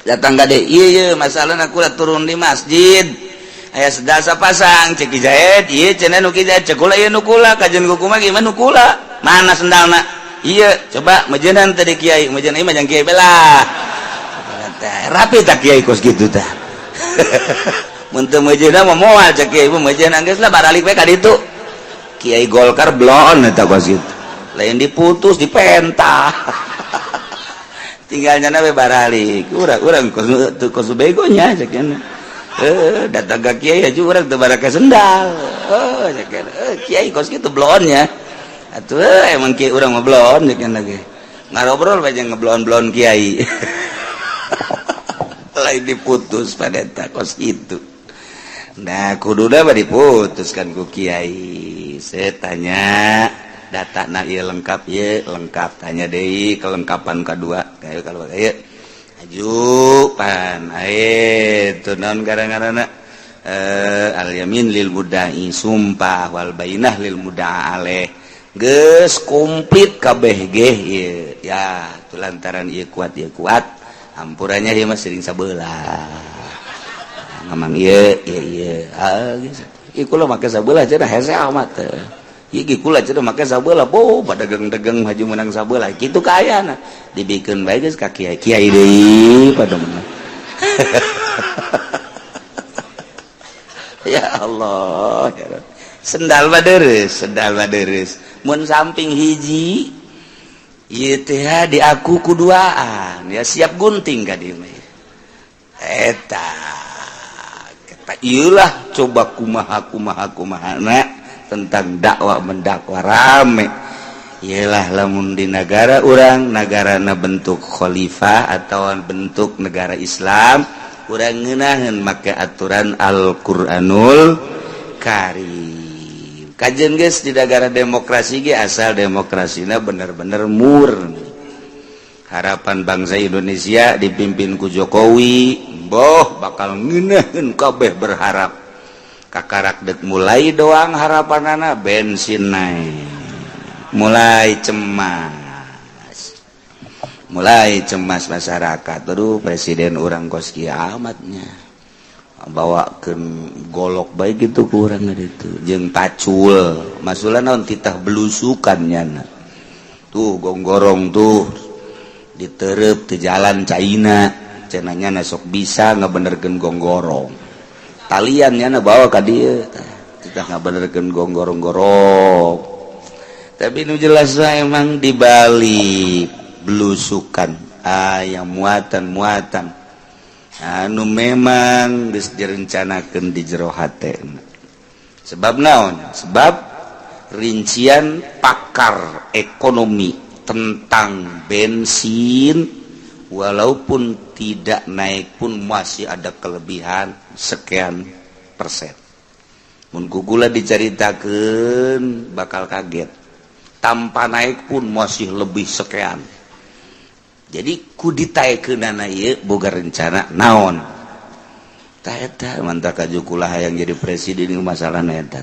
datang ka deui ieu masalahna kula turun di masjid aya sendal sapasang cek Zaid ieu cenah nu kieu cek kula ieu nu kula kajen kumaha ge nu kula mana sendalna iya coba majenan tadi kiai majenan ieu mah jang kiai belah rapi tak kiai kos gitu tah mun teu majenan mah moal cek kiai mah majenan geus lah baralik we ka ditu kiai Golkar blon eta kos gitu lain diputus dipentah tinggal nyana we baralik urang kos bego nya cek nya datang ka kiai aja urang teu baraka sendal cek kiai kos gitu blon nya atuh emang kiai urang mah blon cekeun lagi ngarobrol bae jeung ngeblon-blon kiai lain diputus pada eta kos kitu nah kuduna mah diputuskan ku kiai saya tanya datana ieu lengkap tanya deui kelengkapan kadua kayak kalau ieu aju pan teu naon gara-garana al yamin lil mudda'i sumpah wal bainah lil mudda'a alaih geus komplit kabeh ge ya tu lantaran ieu kuat ampurannya ieu mah sering sabeula ngamang ieu geus ieu kula make sabeula cenah hese amat ieu ge kula cenah make sabeula pada dagang-dagang haju menang sabeula kitu kaayana dibikeun bae geus ka kiai deui pada menang ya Allah ya Rabbi sendal mah deres mun samping hiji di aku kuduaan ya siap gunting ka dieu eta iyalah coba kumaha tentang dakwah mendakwah rame iyalah lamun di negara urang nagarana bentuk khalifah atau bentuk negara Islam urang ngeunaheun make aturan Al-Qur'anul Karim kajen geus di negara demokrasi ge asal demokrasina bener-bener murni harapan bangsa Indonesia dipimpin ku Jokowi boh bakal ngeunaheun kabeh berharap kakarak dek mulai doang harapanana bensin naik mulai cemas masyarakat terus presiden orang kos kiamatnya bawakeun golok baik gitu ku urang itu jeung pacul masula naon titah belusukan nyana tuh gonggorong tuh ditereup teu jalan caina cenanya sok bisa ngabenerkeun gonggorong talian nyana bawa ka dieu titah ngabenerkeun gonggorong-gorong tapi nu jelas emang dibalik belusukan yang muatan anu memang geus direncanakeun di jero hatena sebab naon sebab rincian pakar ekonomi tentang bensin walaupun tidak naik pun masih ada kelebihan sekian persen mun kukula dicaritakeun bakal kaget tanpa naik pun masih lebih sekian jadi kuditaikeunana ieu boga rencana naon tah eta mantap kajukulah hayang jadi presiden ieu masalahna eta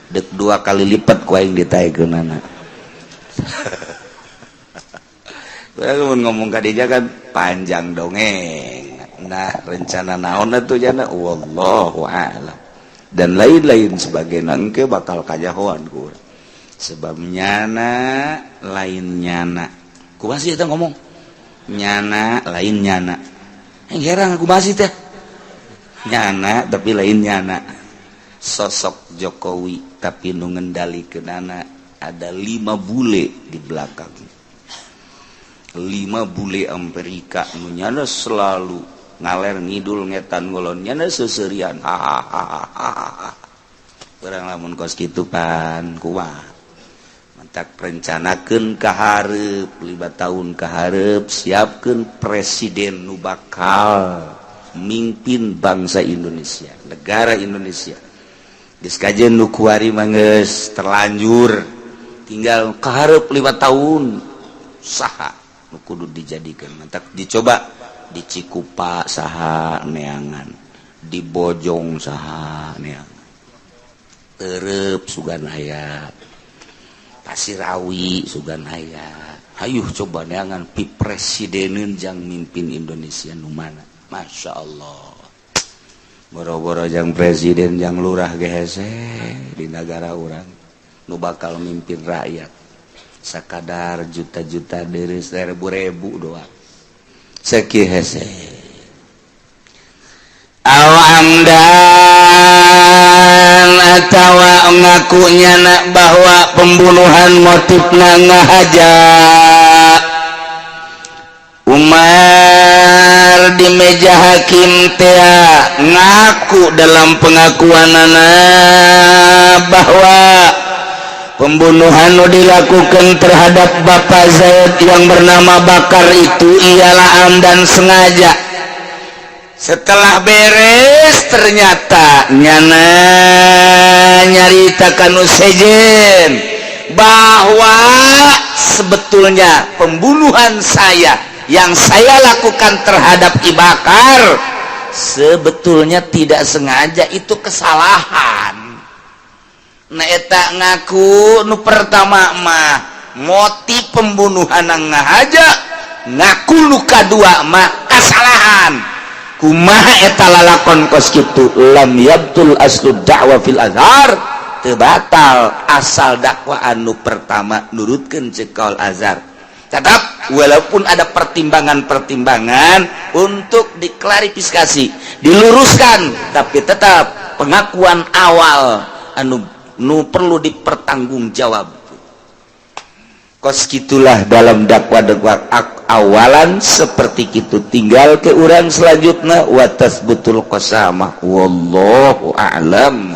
dek 2 kali lipat ku aing ditaikeunana urang ngomong ka dieu kan panjang dongeng nah rencana naon atuh jana wallahu a'lam dan lain-lain sebagainya engke bakal kajahoan ku urang sebab nyana lain nyana kumaha sih eta ngomong nyana lain nyana heran aku masih teh nyana tapi lain nyana sosok Jokowi tapi nu ngendalikeunana ada 5 bule di belakang 5 bule Amerika nu nyana selalu ngaler ngidul ngetan ngolon nyana seuseurean hahaha urang lamun kos kitu pan kumaha tak rencanakeun ka hareup 5 tahun ka hareup siapkeun presiden nu bakal mimpin bangsa Indonesia negara Indonesia geus kajeun nu kuari mah geus terlanjur tinggal ka hareup 5 tahun saha nu kudu dijadikeun mantak dicoba di Cikupa saha neangan di Bojong saha neangan Tereup sugan aya Pasirawi sugan aya hayuh coba neangan pi presideneun jang mimpin Indonesia nu mana Masya Allah boro-boro jang presiden jang lurah ge hese di negara urang nu bakal mimpin rakyat sakadar juta-juta deui ribu-ribu doang sakieu hese awamdan atawa ngakunya nak bahwa pembunuhan motifna ngahaja Umar di meja hakim teh ngaku dalam pengakuanana bahwa pembunuhan yang dilakukan terhadap Bapak Zaid yang bernama Bakar itu ialah amdan sengaja. Setelah beres ternyata nyana nyaritakan usejen bahwa sebetulnya pembunuhan saya yang saya lakukan terhadap Ibakar sebetulnya tidak sengaja, itu kesalahan. Nah eta ngaku nu pertama mah motif pembunuhan ngahaja, ngaku nu kadua mah kesalahan. Kumaha eta lalakon kos kitu lam yabtul aslu da'wa fil azhar, teu batal asal dakwah anu pertama nurutkeun cekaul azhar. Tetap walaupun ada pertimbangan-pertimbangan untuk diklarifikasi, diluruskan, tapi tetap pengakuan awal anu nu perlu dipertanggungjawab. kos gitulah dalam dakwah-dakwah awalan seperti itu tinggal ke urang selanjutnya watas betul qasamah wallahu a'lam